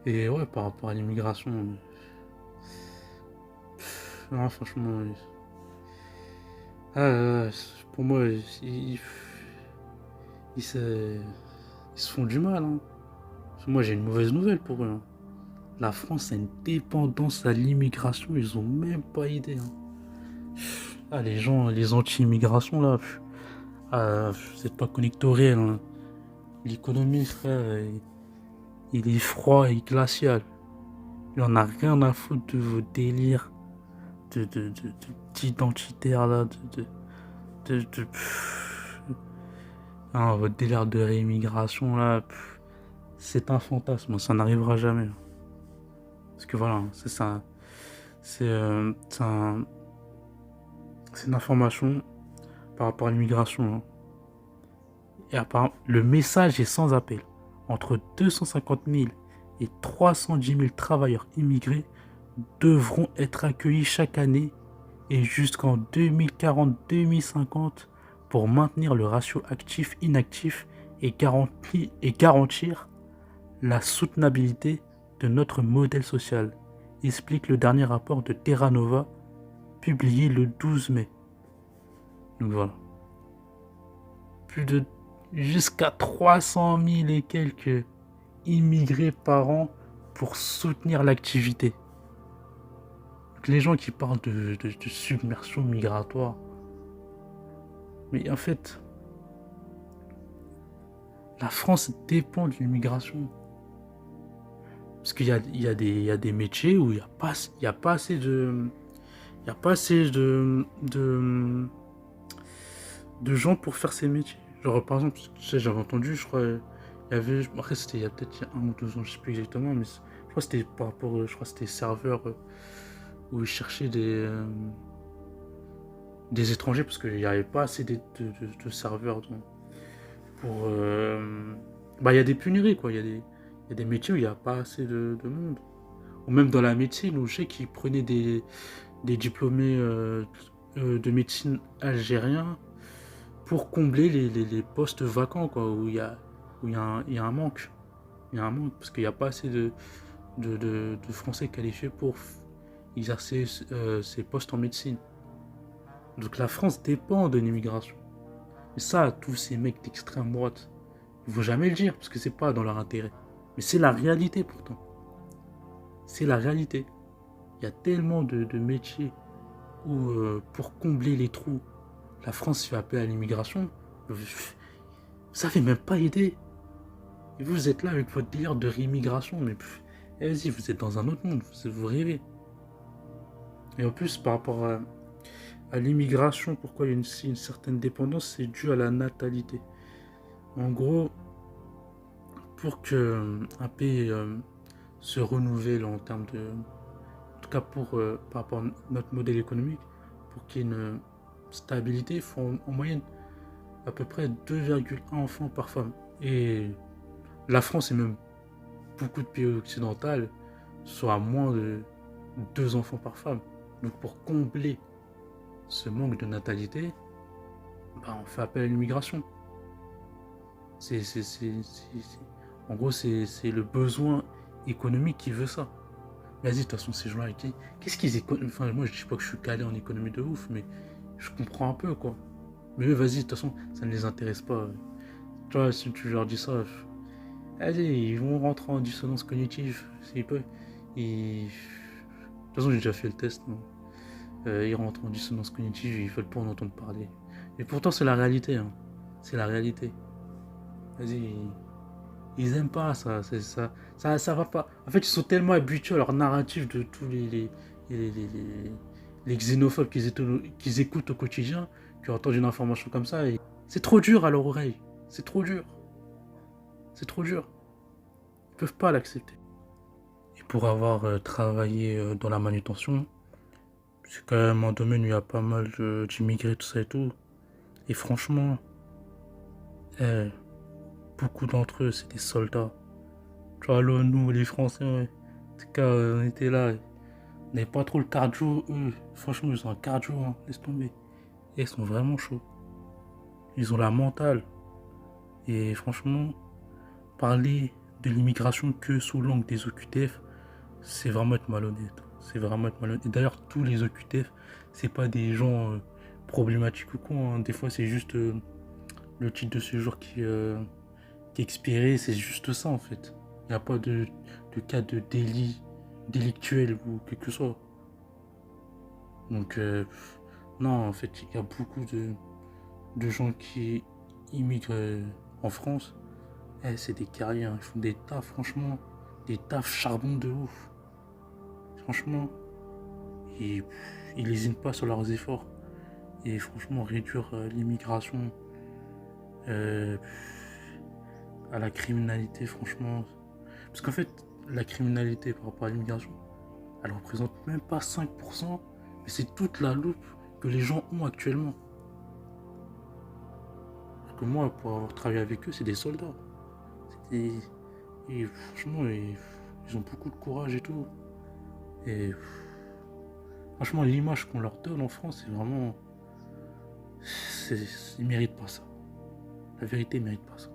Et ouais, par rapport à l'immigration, non, franchement, pour moi, ils se, ils se font du mal, hein. Moi, j'ai une mauvaise nouvelle pour eux, hein. La France a une dépendance à l'immigration, ils ont même pas idée, hein. Ah, les gens, les anti-immigration, là, vous êtes pas connectés au réel, hein. L'économie, frère, il est froid et glacial. Il en a rien à foutre de vos délires d'identitaire, là, hein, votre délire de réimmigration, là, c'est un fantasme, ça n'arrivera jamais. Parce que voilà, c'est ça. C'est une information par rapport à l'immigration, hein. Et apparemment, le message est sans appel. Entre 250 000 et 310 000 travailleurs immigrés devront être accueillis chaque année et jusqu'en 2040-2050 pour maintenir le ratio actif-inactif et garantir la soutenabilité de notre modèle social, explique le dernier rapport de Terra Nova publié le 12 mai. Donc voilà. Plus de jusqu'à 300 000 et quelques immigrés par an pour soutenir l'activité. Donc les gens qui parlent de submersion migratoire, mais en fait, la France dépend de l'immigration. Parce qu'il y a des métiers où il n'y a pas assez de. Il n'y a pas assez de gens pour faire ces métiers. Genre, par exemple, tu sais, j'avais entendu, je crois, il y avait. Après, c'était il y a peut-être 1 ou 2 ans, je sais plus exactement, mais je crois que c'était par rapport. Je crois que c'était serveur où ils cherchaient des étrangers parce qu'il n'y avait pas assez de serveurs pour. Bah, il y a des pénuries, quoi. Il y a des métiers où il n'y a pas assez de monde. Ou même dans la médecine, où je sais qu'ils prenaient des diplômés de médecine algériens pour combler les postes vacants, quoi, il y a un manque. Il y a un manque, parce qu'il n'y a pas assez de Français qualifiés pour exercer ces postes en médecine. Donc la France dépend de l'immigration. Et ça, tous ces mecs d'extrême droite, ils ne vont jamais le dire, parce que c'est pas dans leur intérêt. Mais c'est la réalité pourtant. C'est la réalité. Il y a tellement de métiers où, pour combler les trous, la France fait appel à l'immigration. Vous savez même pas aider. Et vous êtes là avec votre délire de réimmigration, mais vas-y, vous êtes dans un autre monde, vous rêvez. Et en plus, par rapport à l'immigration, pourquoi il y a une certaine dépendance, c'est dû à la natalité. En gros, pour que un pays se renouvelle en termes de. En tout cas, par rapport à notre modèle économique, pour qu'il y ait une stabilité, il faut en moyenne à peu près 2,1 enfants par femme. Et la France et même beaucoup de pays occidentaux sont à moins de 2 enfants par femme. Donc pour combler ce manque de natalité, bah, on fait appel à l'immigration. En gros, c'est le besoin économique qui veut ça. Vas-y, de toute façon, ces gens-là, qu'est-ce qu'ils économisent? Enfin, moi, je dis pas que je suis calé en économie de ouf, mais je comprends un peu, quoi. Mais eux, vas-y, de toute façon, ça ne les intéresse pas. Tu vois, si tu leur dis ça, allez, ils vont rentrer en dissonance cognitive. S'ils peuvent. De toute façon, j'ai déjà fait le test. Non, ils rentrent en dissonance cognitive, ils veulent pas en entendre parler. Et pourtant, c'est la réalité, hein. C'est la réalité. Vas-y, ils aiment pas ça. Ça va pas. En fait, ils sont tellement habitués à leur narratif de tous les, les, les xénophobes qu'ils écoutent au quotidien, qu'ils entendent une information comme ça. Et c'est trop dur à leur oreille. C'est trop dur. C'est trop dur. Ils peuvent pas l'accepter. Et pour avoir travaillé dans la manutention, c'est quand même un domaine où il y a pas mal d'immigrés, tout ça et tout. Et franchement, eh, beaucoup d'entre eux, c'est des soldats. Tu vois, là, nous, les Français, ouais, en tout cas, on était là. On n'avait pas trop le cardio, eux. Franchement, ils ont un cardio, hein, laisse tomber. Et ils sont vraiment chauds. Ils ont la mentale. Et franchement, parler de l'immigration que sous l'angle des OQTF, c'est vraiment être malhonnête. C'est vraiment être malhonnête. Et d'ailleurs, tous les OQTF, c'est pas des gens problématiques ou quoi, hein. Des fois, c'est juste le titre de séjour qui est expiré, c'est juste ça en fait. Il n'y a pas de cas de délit délictuel ou quelque que ce soit. Donc, non, en fait, il y a beaucoup de gens qui immigrent en France. Eh, c'est des carrières, ils font des tafs, franchement, des tafs charbon de ouf. Franchement, ils n'hésitent pas sur leurs efforts. Et franchement, réduire l'immigration euh, à la criminalité, franchement. Parce qu'en fait, la criminalité par rapport à l'immigration, elle représente même pas 5%, mais c'est toute la loupe que les gens ont actuellement. Parce que moi, pour avoir travaillé avec eux, c'est des soldats. Et, et franchement, ils ont beaucoup de courage et tout. Et franchement, l'image qu'on leur donne en France, c'est vraiment. Ils méritent pas ça. La vérité, ils méritent pas ça.